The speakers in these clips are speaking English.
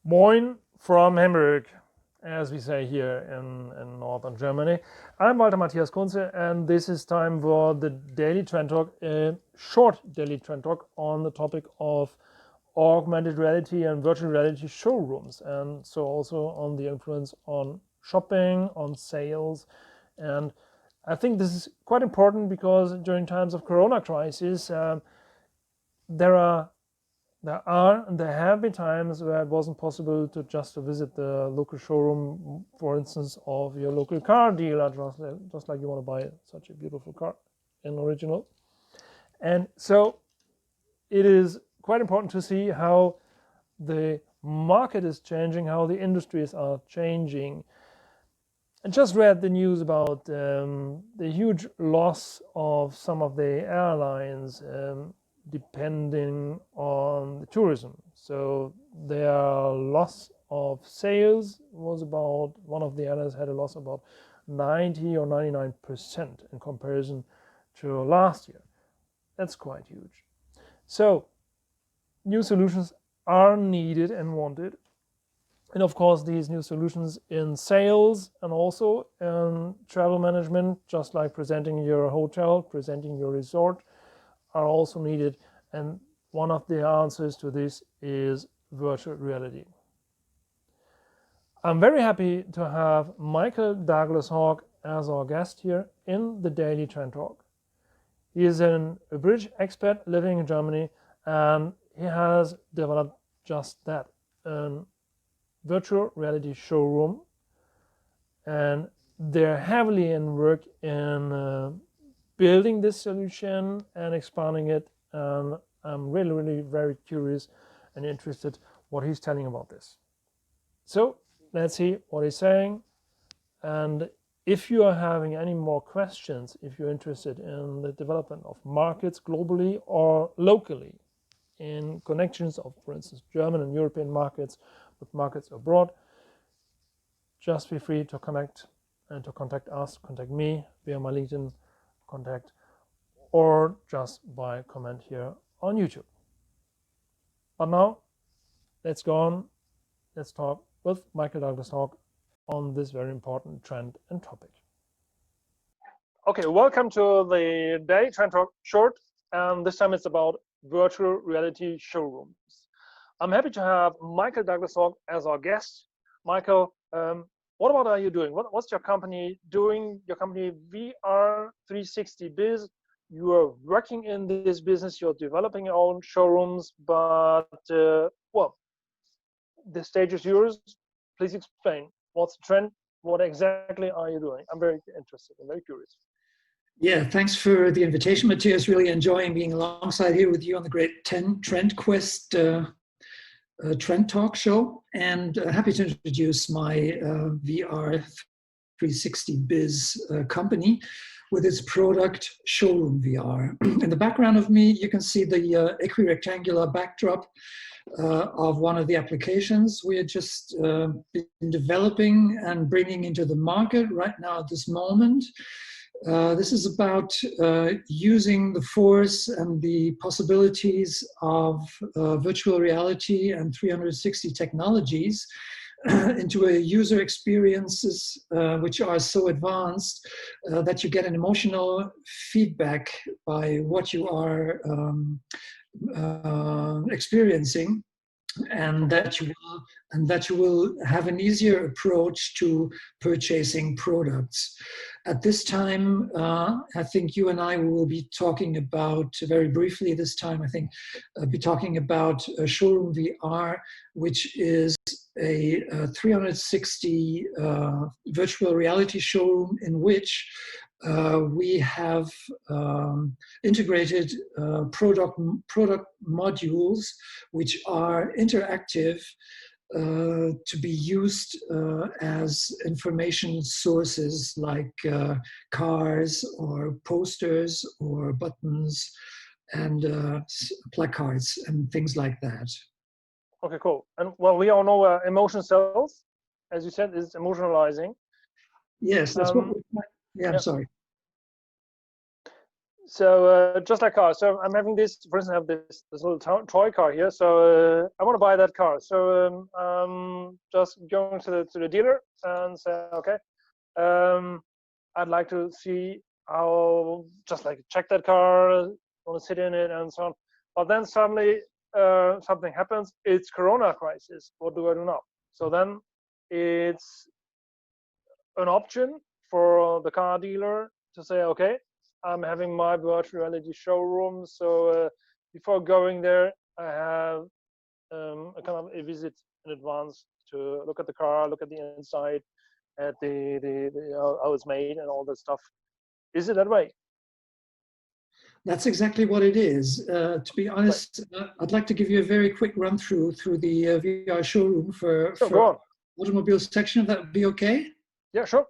Moin from Hamburg, as we say here in northern Germany. I'm Walter Matthias Kunze, and this is time for the Daily Trend Talk, a short Daily Trend Talk on the topic of augmented reality and virtual reality showrooms, and so also on the influence on shopping, on sales. And I think this is quite important because during times of Corona crisis, there have been times where it wasn't possible to just visit the local showroom, for instance, of your local car dealer, just like you want to buy such a beautiful car in original. And so it is quite important to see how the market is changing, how the industries are changing. I just read the news about the huge loss of some of the airlines depending on the tourism. So their loss of sales was about, one of the airlines had a loss of about 90 or 99% in comparison to last year. That's quite huge. So new solutions are needed and wanted. And of course, these new solutions in sales and also in travel management, just like presenting your hotel, presenting your resort, are also needed. And one of the answers to this is virtual reality. I'm very happy to have Michael Douglas Hawke as our guest here in the Daily Trend Talk. He is a British expat living in Germany, and he has developed just that, a virtual reality showroom, and they're heavily in work in building this solution and expanding it, and I'm really very curious and interested what he's telling about this. So let's see what he's saying, and if you are having any more questions, if you're interested in the development of markets globally or locally, in connections of, for instance, German and European markets with markets abroad, just feel free to connect and to contact us, contact me via my LinkedIn contact, or just by comment here on YouTube. But now, let's go on. Let's talk with Michael Douglas Hawke on this very important trend and topic. Okay, welcome to the Daily Trend Talk short, and this time it's about virtual reality showrooms. I'm happy to have Michael Douglas Hawke as our guest. Michael, what are you doing? What's your company doing? Your company VR 360 Biz. You are working in this business. You're developing your own showrooms, but well, the stage is yours. Please explain. What's the trend? What exactly are you doing? I'm very interested. I'm very curious. Yeah, thanks for the invitation, Matthias. Really enjoying being alongside here with you on the great Trend Quest Trend Talk show, and happy to introduce my VR 360 Biz company with its product Showroom VR. In the background of me, you can see the equirectangular backdrop of one of the applications we had just been developing and bringing into the market right now at this moment. This is about using the force and the possibilities of virtual reality and 360 technologies into a user experiences which are so advanced that you get an emotional feedback by what you are experiencing, and that you will have an easier approach to purchasing products. At this time, I think you and I will be talking about, very briefly this time, I think, be talking about Showroom VR, which is a 360 virtual reality showroom in which we have integrated product modules which are interactive to be used as information sources like cars or posters or buttons and placards and things like that. Okay, cool. And well, we all know emotion cells, as you said, is emotionalizing. Yes, that's what we, yeah, I'm sorry. So just like cars, so I'm having this, for instance, I have this little toy car here. So I want to buy that car. So just going to the dealer and say, okay, I'd like to see how, just like check that car, want to sit in it and so on. But then suddenly something happens. It's Corona crisis. What do I do now? So then it's an option for the car dealer to say, okay, I'm having my virtual reality showroom. So before going there, I have a kind of a visit in advance to look at the car, look at the inside, at the how it's made and all that stuff. Is it that way? That's exactly what it is. To be Right. honest, I'd like to give you a very quick run through the VR showroom Sure, go for on. automobile section. If that would be okay. Yeah, sure.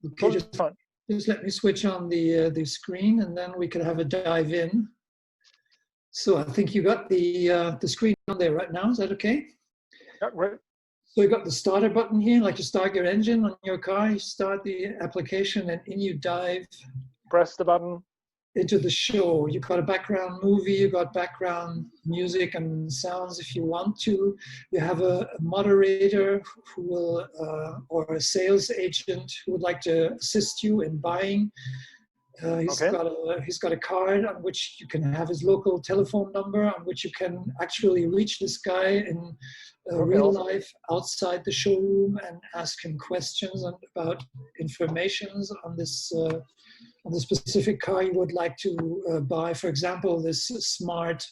Okay, Totally fine. just let me switch on the screen, and then we could have a dive in. So I think you got the screen on there right now. Is that okay? Yeah, great. So you got the starter button here, like you start your engine on your car. You start the application, and in you dive Press the button. into the show. You've got a background movie, you've got background music and sounds if you want to. You have a moderator who will, or a sales agent who would like to assist you in buying. Okay. He's got a card on which you can have his local telephone number, on which you can actually reach this guy in Okay, real awesome. life outside the showroom and ask him questions about informations on the specific car you would like to buy. For example, this smart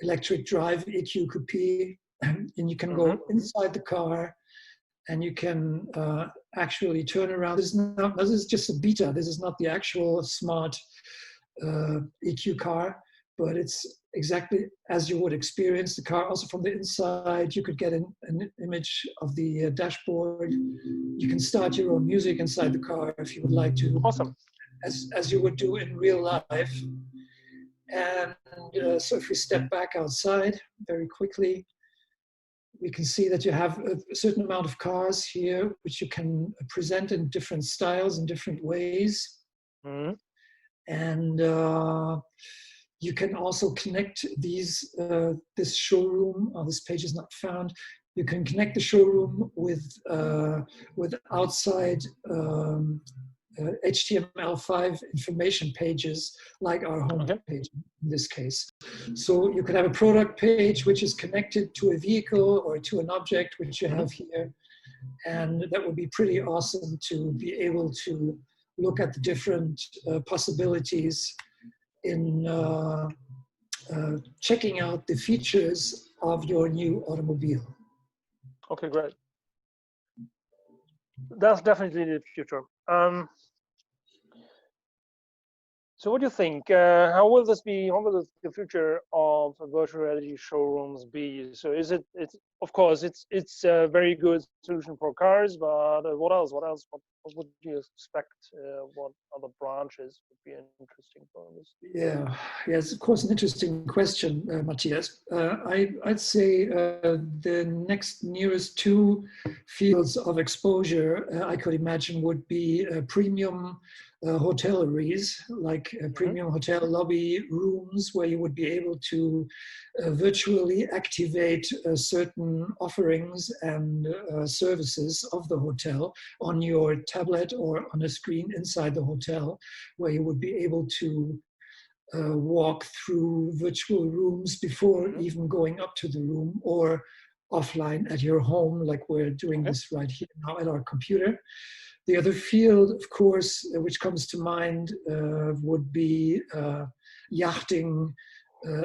electric drive EQ Coupe, and you can go inside the car and you can actually turn around. This is just a beta. This is not the actual smart EQ car, but it's exactly as you would experience the car. Also from the inside, you could get an image of the dashboard. You can start your own music inside the car if you would like to. Awesome. As you would do in real life. And so if we step back outside very quickly, we can see that you have a certain amount of cars here, which you can present in different styles and different ways. Mm-hmm. And you can also connect this showroom. Oh, this page is not found. You can connect the showroom with outside HTML5 information pages like our home page in this case. So you could have a product page which is connected to a vehicle or to an object which you have here. And that would be pretty awesome to be able to look at the different possibilities in checking out the features of your new automobile. Okay, great. That's definitely the future. So what do you think? How will this be? How will the future of virtual reality showrooms be? So is it? It's of course it's a very good solution for cars, but what else? What else? What would you expect? What other branches would be interesting for this? Yeah, yes, of course, an interesting question, Matthias. I'd say the next nearest two fields of exposure I could imagine would be premium hotelleries, like premium hotel lobby rooms, where you would be able to virtually activate certain offerings and services of the hotel on your tablet or on a screen inside the hotel, where you would be able to walk through virtual rooms before even going up to the room, or offline at your home, like we're doing this right here now at our computer. The other field, of course, which comes to mind would be yachting,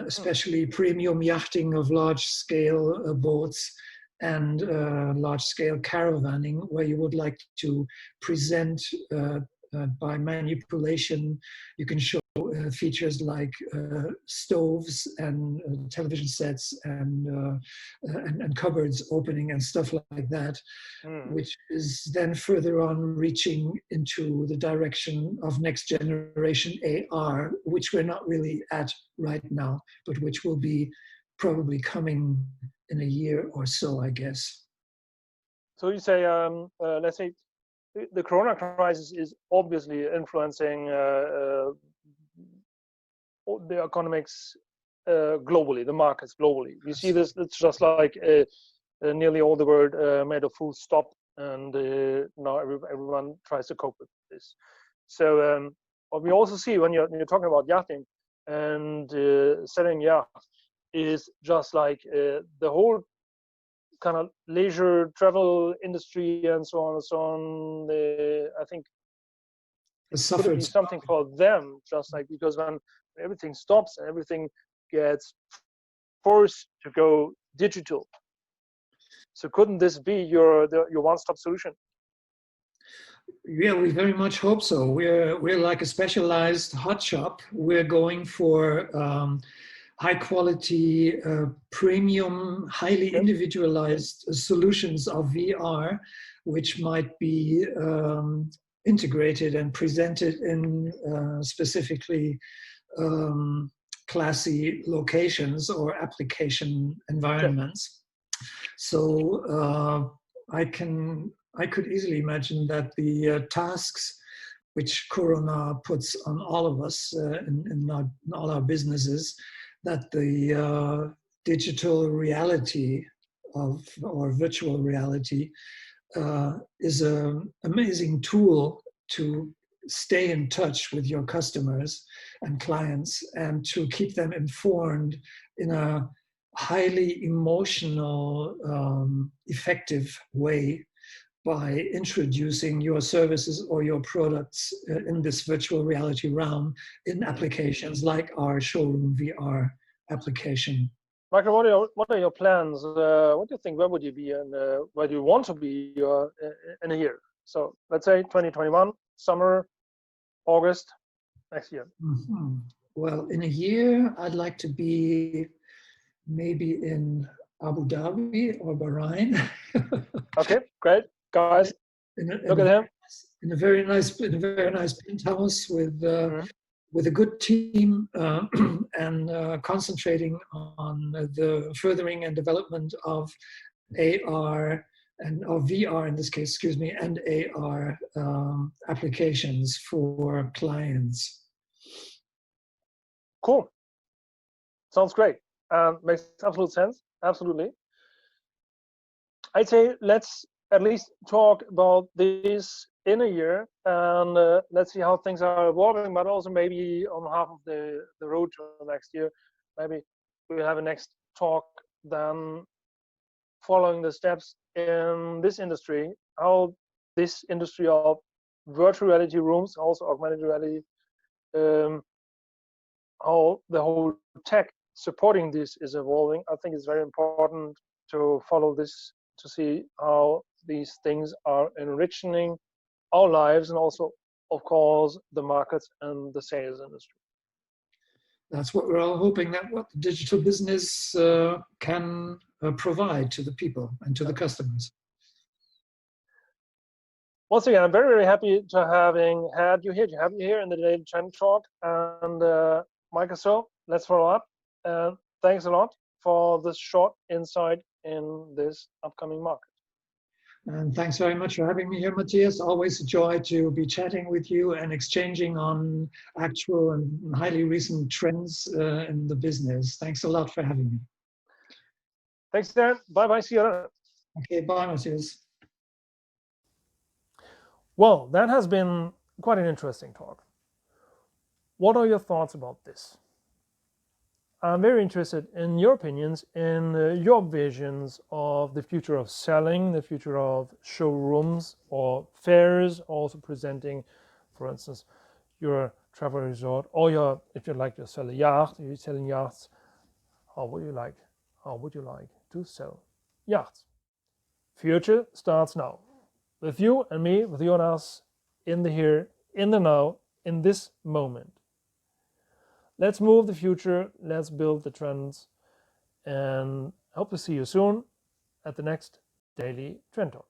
especially premium yachting of large-scale boats and large-scale caravanning, where you would like to present by manipulation. You can show features like stoves and television sets and cupboards opening and stuff like that, which is then further on reaching into the direction of next generation AR, which we're not really at right now, but which will be probably coming in a year or so, I guess. So you say, let's say, the Corona crisis is obviously influencing the economics globally, the markets globally. We see this. It's just like nearly all the world made a full stop, and now everyone tries to cope with this. So what we also see when you're talking about yachting and selling yachts is just like the whole kind of leisure travel industry and so on and so on. I think could it be something for them, just like, because when everything stops and everything gets forced to go digital, so couldn't this be your one-stop solution? Yeah, we very much hope so. We're like a specialized hot shop. We're going for high quality, premium, highly individualized solutions of VR, which might be integrated and presented in specifically classy locations or application environments. So I could easily imagine that the tasks which Corona puts on all of us in all our businesses, that the digital reality or virtual reality is an amazing tool to stay in touch with your customers and clients and to keep them informed in a highly emotional, effective way by introducing your services or your products in this virtual reality realm in applications like our showroom VR application. Michael, what are your plans? What do you think? Where would you be, and where do you want to be in a year? So let's say 2021, summer, August next year. Mm-hmm. Well, in a year, I'd like to be maybe in Abu Dhabi or Bahrain. Okay, great, guys. Look at him. In a very nice penthouse with a good team and concentrating on the furthering and development of AR and of VR in this case, excuse me, and AR applications for clients. Cool. Sounds great. Makes absolute sense. Absolutely. I'd say let's at least talk about this in a year, and let's see how things are evolving, but also maybe on half of the road to next year, maybe we'll have a next talk then following the steps in this industry, how this industry of virtual reality rooms, also augmented reality, how the whole tech supporting this is evolving. I think it's very important to follow this to see how these things are enriching our lives and also, of course, the markets and the sales industry. That's what we're all hoping, that what the digital business can provide to the people and to the customers. Once again, I'm very, very happy to having had you here, to have you here in the Daily Trend Talk. And Michael, so let's follow up. Thanks a lot for this short insight in this upcoming market. And thanks very much for having me here, Matthias. Always a joy to be chatting with you and exchanging on actual and highly recent trends in the business. Thanks a lot for having me. Thanks, Dan. Bye-bye. See you later. Okay, bye, Matthias. Well, that has been quite an interesting talk. What are your thoughts about this? I'm very interested in your opinions, in your visions of the future of selling, the future of showrooms or fairs, also presenting, for instance, your travel resort, or your, if you'd like to sell a yacht, you're selling yachts. How would you like to sell yachts? Future starts now. With you and me, with you and us, in the here, in the now, in this moment. Let's move the future, let's build the trends, and hope to see you soon at the next Daily Trend Talk.